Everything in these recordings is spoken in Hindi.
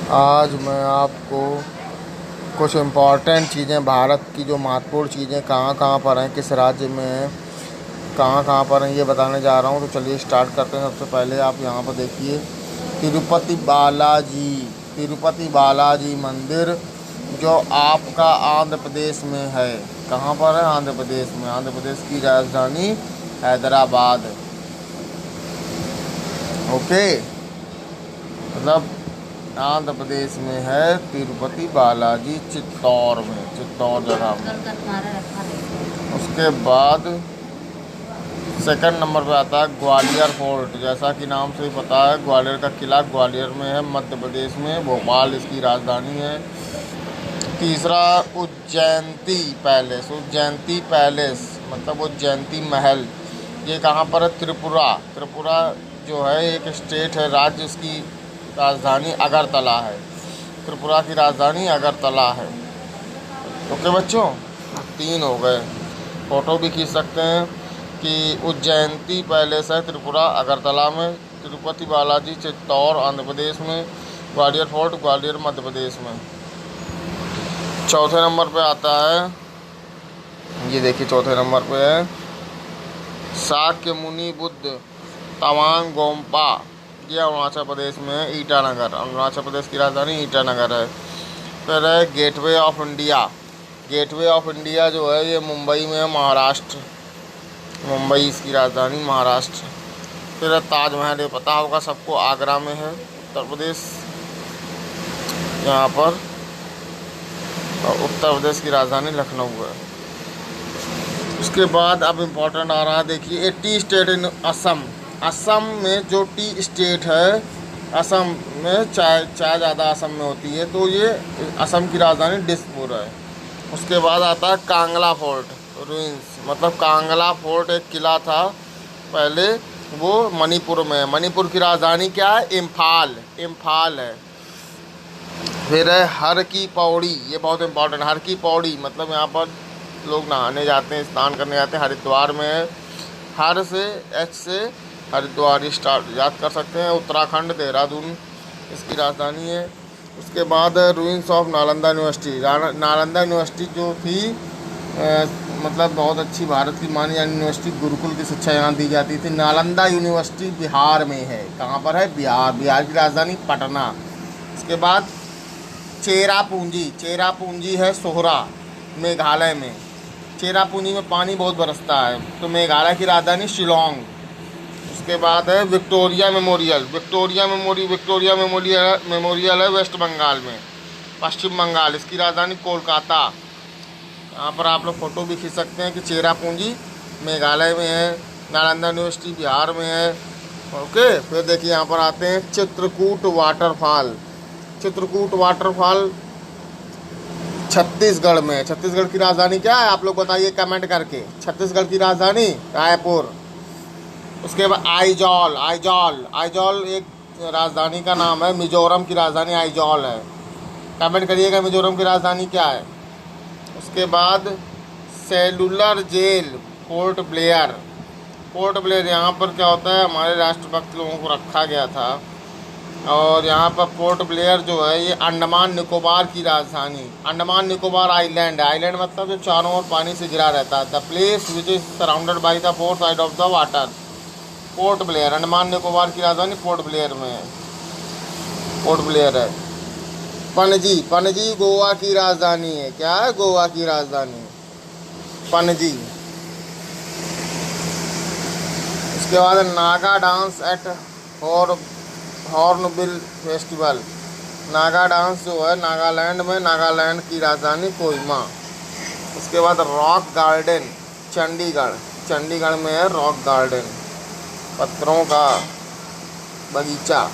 आज मैं आपको कुछ इम्पोर्टेंट चीज़ें, भारत की जो महत्वपूर्ण चीज़ें कहाँ कहाँ पर हैं, किस राज्य में हैं, कहाँ कहाँ पर हैं, ये बताने जा रहा हूँ। तो चलिए स्टार्ट करते हैं। सबसे पहले आप यहाँ पर देखिए तिरुपति बालाजी, तिरुपति बालाजी मंदिर, जो आपका आंध्र प्रदेश में है। कहाँ पर है? आंध्र प्रदेश में। आंध्र प्रदेश की राजधानी हैदराबाद। ओके, मतलब आंध्र प्रदेश में है तिरुपति बालाजी, चित्तौड़ में, चित्तौड़ जगह में। उसके बाद सेकंड नंबर पे आता है ग्वालियर फोर्ट। जैसा कि नाम से ही पता है, ग्वालियर का किला ग्वालियर में है, मध्य प्रदेश में। भोपाल इसकी राजधानी है। तीसरा उज्जैंती पैलेस। उज्जैंती पैलेस मतलब उज्जैंती महल, ये कहाँ पर है? त्रिपुरा। त्रिपुरा जो है एक स्टेट है, राज्य। उसकी राजधानी अगरतला है। त्रिपुरा की राजधानी अगरतला है। ओके बच्चों, 3 हो गए। फ़ोटो भी खींच सकते हैं कि उज्जैंती पैलेस है त्रिपुरा अगरतला में, तिरुपति बालाजी चित्तौड़ आंध्र प्रदेश में, ग्वालियर फोर्ट ग्वालियर मध्य प्रदेश में। चौथे नंबर पे आता है, ये देखिए चौथे नंबर पे है शाक्य मुनि बुद्ध तवांग गोम्पा। ये अरुणाचल प्रदेश में है, ईटानगर। अरुणाचल प्रदेश की राजधानी ईटानगर है। फिर है gateway of India. Gateway of India जो है ये मुंबई में है, महाराष्ट्र। मुंबई इसकी राजधानी, महाराष्ट्र। फिर है ताजमहल, ये पता होगा सबको, आगरा में है, उत्तर प्रदेश। यहाँ पर उत्तर प्रदेश की राजधानी लखनऊ है। उसके बाद अब इम्पोर्टेंट आ रहा है, देखिए A T state in Assam. Assam में जो टी स्टेट है, असम में चाय ज़्यादा असम में होती है, तो ये असम की राजधानी दिसपुर है। उसके बाद आता है कांगला फोर्ट रूइंस। मतलब कांगला फोर्ट एक किला था पहले, वो मणिपुर में है। मणिपुर की राजधानी क्या है? इम्फाल। इम्फाल है। फिर है हर की पौड़ी, ये बहुत इंपॉर्टेंट। हर की पौड़ी मतलब यहाँ पर लोग नहाने जाते हैं, स्नान करने जाते हैं, हरिद्वार में है। हर से एच से हरिद्वार स्टार्ट याद कर सकते हैं। उत्तराखंड, देहरादून इसकी राजधानी है। उसके बाद ruins of Nalanda university. Nalanda university जो थी मतलब बहुत अच्छी भारत की मानी जानी यूनिवर्सिटी, गुरुकुल की शिक्षा यहाँ दी जाती थी। नालंदा यूनिवर्सिटी बिहार में है। कहाँ पर है? बिहार। बिहार की राजधानी पटना। उसके बाद चेरापूंजी। चेरापूंजी है सोहरा, मेघालय में। चेरापूंजी में पानी बहुत बरसता है, तो मेघालय की राजधानी शिलोंग। उसके बाद है विक्टोरिया मेमोरियल। विक्टोरिया मेमोरियल है वेस्ट बंगाल में, पश्चिम बंगाल। इसकी राजधानी कोलकाता। यहाँ पर आप लोग फ़ोटो भी खींच सकते हैं कि चेरापूंजी मेघालय में है, नालंदा यूनिवर्सिटी बिहार में है। ओके, फिर देखिए यहाँ पर आते हैं चित्रकूट वाटरफॉल। चित्रकूट वाटरफॉल छत्तीसगढ़ में। छत्तीसगढ़ की राजधानी क्या है? आप लोग बताइए कमेंट करके। छत्तीसगढ़ की राजधानी रायपुर। उसके बाद आइजॉल। आइजॉल आइजॉल एक राजधानी का नाम है। मिजोरम की राजधानी आइजॉल है। कमेंट करिएगा मिजोरम की राजधानी क्या है। उसके बाद सेलुलर जेल पोर्ट ब्लेयर। पोर्ट ब्लेयर यहाँ पर क्या होता है, हमारे राष्ट्रभक्त लोगों को रखा गया था। और यहाँ पर पोर्ट ब्लेयर जो है ये अंडमान निकोबार की राजधानी, अंडमान निकोबार आइलैंड। आइलैंड मतलब जो चारों ओर पानी से घिरा रहता है। The place which is surrounded by the four side of the water. Port Blair, Andaman Nicobar की राजधानी पोर्ट ब्लेयर में है। पोर्ट ब्लेयर है। पणजी। पणजी गोवा की राजधानी है। क्या है? गोवा की राजधानी पणजी। उसके बाद Naga dance at hornbill festival. Naga dance जो है नागालैंड में, नागालैंड की राजधानी कोहिमा। उसके बाद रॉक गार्डन चंडीगढ़। चंडीगढ़ में है रॉक गार्डन, पत्थरों का बगीचा।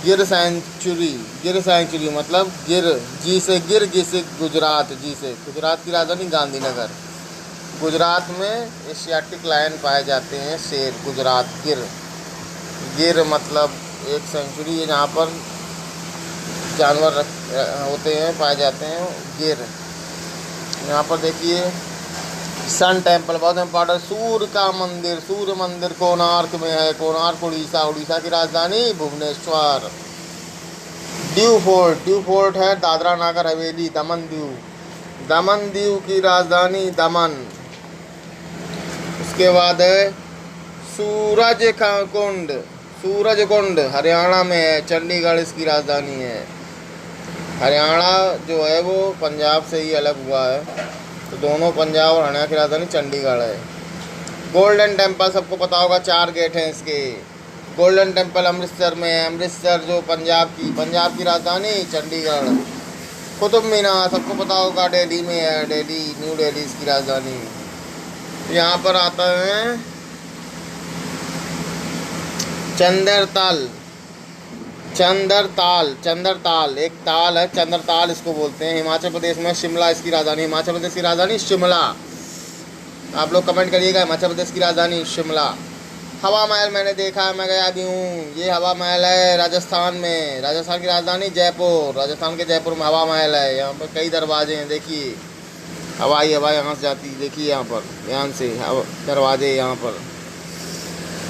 गिर सेंचुरी। गिर सेंचुरी मतलब गिर, जी से गिर, जी से गुजरात, जी से गुजरात की राजधानी गांधीनगर। गुजरात में एशियाटिक लायन पाए जाते हैं, शेर। गुजरात गिर। गिर मतलब एक सेंचुरी है जहाँ पर जानवर होते हैं, पाए जाते हैं, गिर। यहाँ पर देखिए सन टेम्पल बहुत इम्पोर्टेंट। सूर्य का मंदिर। सूर्य मंदिर कोणार्क में है। कोणार्क उड़ीसा। उड़ीसा की राजधानी भुवनेश्वर। ड्यू फोर्ट है दादरा नागर हवेली, दमन दीव। दमन दीव की राजधानी दमन। उसके बाद है सूरज कुंड हरियाणा में है, चंडीगढ़ इसकी राजधानी है। हरियाणा जो है वो पंजाब से ही अलग हुआ है, तो दोनों पंजाब और हरियाणा की राजधानी चंडीगढ़ है। गोल्डन टेम्पल सबको पता होगा, 4 गेट हैं इसके। गोल्डन टेम्पल अमृतसर में है, अमृतसर जो पंजाब की राजधानी चंडीगढ़। कुतुब मीनार सबको पता होगा दिल्ली में है, दिल्ली न्यू दिल्ली इसकी राजधानी। यहाँ पर आता है चंद्रताल एक ताल है, चंद्रताल इसको बोलते हैं। हिमाचल प्रदेश में शिमला इसकी राजधानी, हिमाचल प्रदेश की राजधानी शिमला। आप लोग कमेंट करिएगा, हिमाचल प्रदेश की राजधानी शिमला। हवा महल मैंने देखा है, मैं गया भी हूँ। ये हवा महल है राजस्थान में, राजस्थान की राजधानी जयपुर। राजस्थान के जयपुर में हवा महल है। यहाँ पर कई दरवाजे हैं, देखिए हवा यहाँ से जाती है, देखिए यहाँ से दरवाजे यहाँ पर।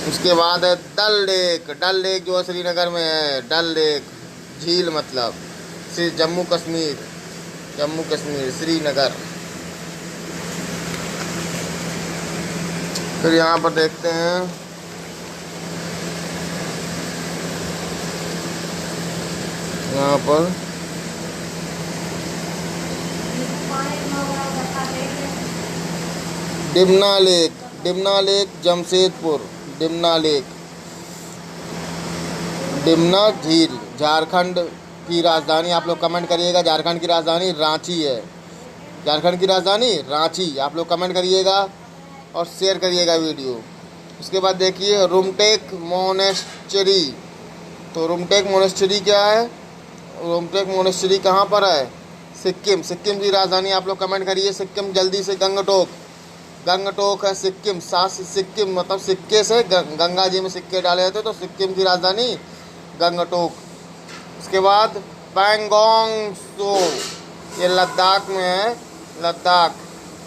उसके बाद है डल लेक जो श्रीनगर में है। डल लेक झील मतलब जम्मू कश्मीर श्रीनगर। फिर यहाँ पर देखते हैं यहाँ पर डिमना लेक जमशेदपुर। डिमना झील झारखंड की राजधानी। आप लोग कमेंट करिएगा, झारखंड की राजधानी रांची है। झारखंड की राजधानी रांची, आप लोग कमेंट करिएगा और शेयर करिएगा वीडियो। उसके बाद देखिए रुमटेक मोनेस्ट्री। तो रुमटेक मोनेस्ट्री क्या है? रुमटेक मोनेस्ट्री कहाँ पर है? सिक्किम की राजधानी। आप लोग कमेंट करिए सिक्किम जल्दी से। गंगटोक है सिक्किम मतलब सिक्के से गंगा जी में सिक्के डाले जाते, तो सिक्किम की राजधानी गंगटोक। उसके बाद पैंगोंग त्सो, ये लद्दाख में है, लद्दाख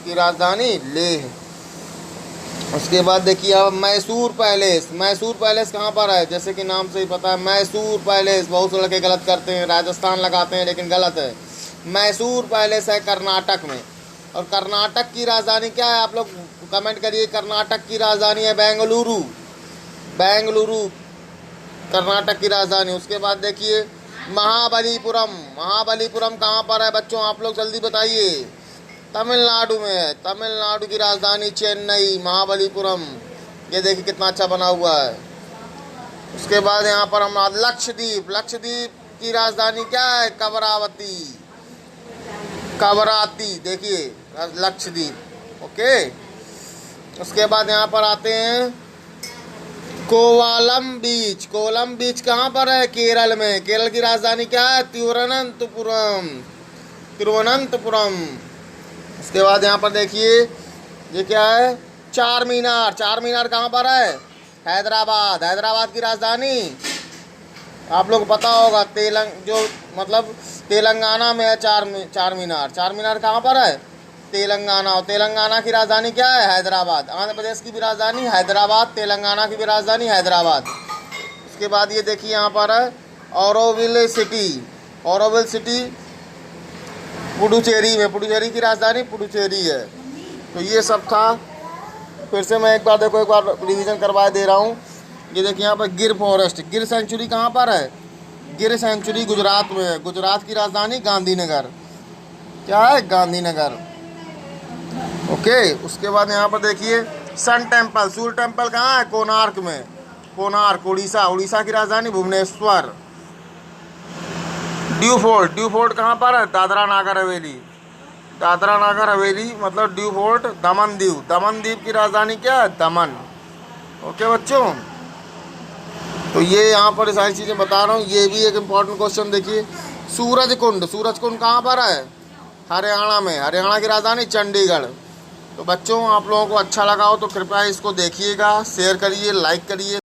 की राजधानी लेह। उसके बाद देखिए अब मैसूर पैलेस कहाँ पर है? जैसे कि नाम से ही पता है, मैसूर पैलेस। बहुत से लड़के गलत करते हैं, राजस्थान लगाते हैं, लेकिन गलत है। मैसूर पैलेस है कर्नाटक में। और कर्नाटक की राजधानी क्या है? आप लोग कमेंट करिए। कर्नाटक की राजधानी है बेंगलुरु कर्नाटक की राजधानी। उसके बाद देखिए महाबलीपुरम कहाँ पर है बच्चों? आप लोग जल्दी बताइए। तमिलनाडु में है। तमिलनाडु की राजधानी चेन्नई, महाबलीपुरम। ये देखिए कितना अच्छा बना हुआ है। उसके बाद यहाँ पर हम लक्षद्वीप की राजधानी क्या है? कवराती देखिए लक्षद्वीप। ओके। उसके बाद यहाँ पर आते हैं कोवलम बीच कहाँ पर है? केरल में। केरल की राजधानी क्या है? तिरुवनंतपुरम। उसके बाद यहाँ पर देखिए ये क्या है? चार मीनार कहाँ पर है? हैदराबाद की राजधानी आप लोग पता होगा तेलंगाना में है चार मीनार कहाँ पर है? तेलंगाना। और तेलंगाना की राजधानी क्या है? हैदराबाद। आंध्र प्रदेश की भी राजधानी हैदराबाद, तेलंगाना की भी राजधानी हैदराबाद। उसके बाद ये देखिए यहाँ पर है ऑरोविल सिटी पुडुचेरी में। पुडुचेरी की राजधानी पुडुचेरी है। तो ये सब था। फिर से मैं एक बार रिवीजन करवा दे रहा हूँ। ये देखिए यहाँ पर गिर सेंचुरी कहाँ पर है? गिर सेंचुरी गुजरात में है। गुजरात की राजधानी गांधीनगर। क्या है? गांधीनगर। ओके। उसके बाद यहाँ पर देखिए सूर्य टेम्पल कहाँ है? कोणार्क में। कोणार्क उड़ीसा की राजधानी भुवनेश्वर। ड्यू फोर्ट कहाँ पर है? दादरा नागर हवेली मतलब ड्यू फोर्ट दमन दीव की राजधानी क्या है? दमन। ओके बच्चों, तो ये यहाँ पर सारी चीज़ें बता रहा हूँ। ये भी एक इम्पॉर्टेंट क्वेश्चन देखिए। सूरज कुंड कहाँ पर है? हरियाणा में। हरियाणा की राजधानी चंडीगढ़। तो बच्चों आप लोगों को अच्छा लगा हो तो कृपया इसको देखिएगा, शेयर करिए, लाइक करिए।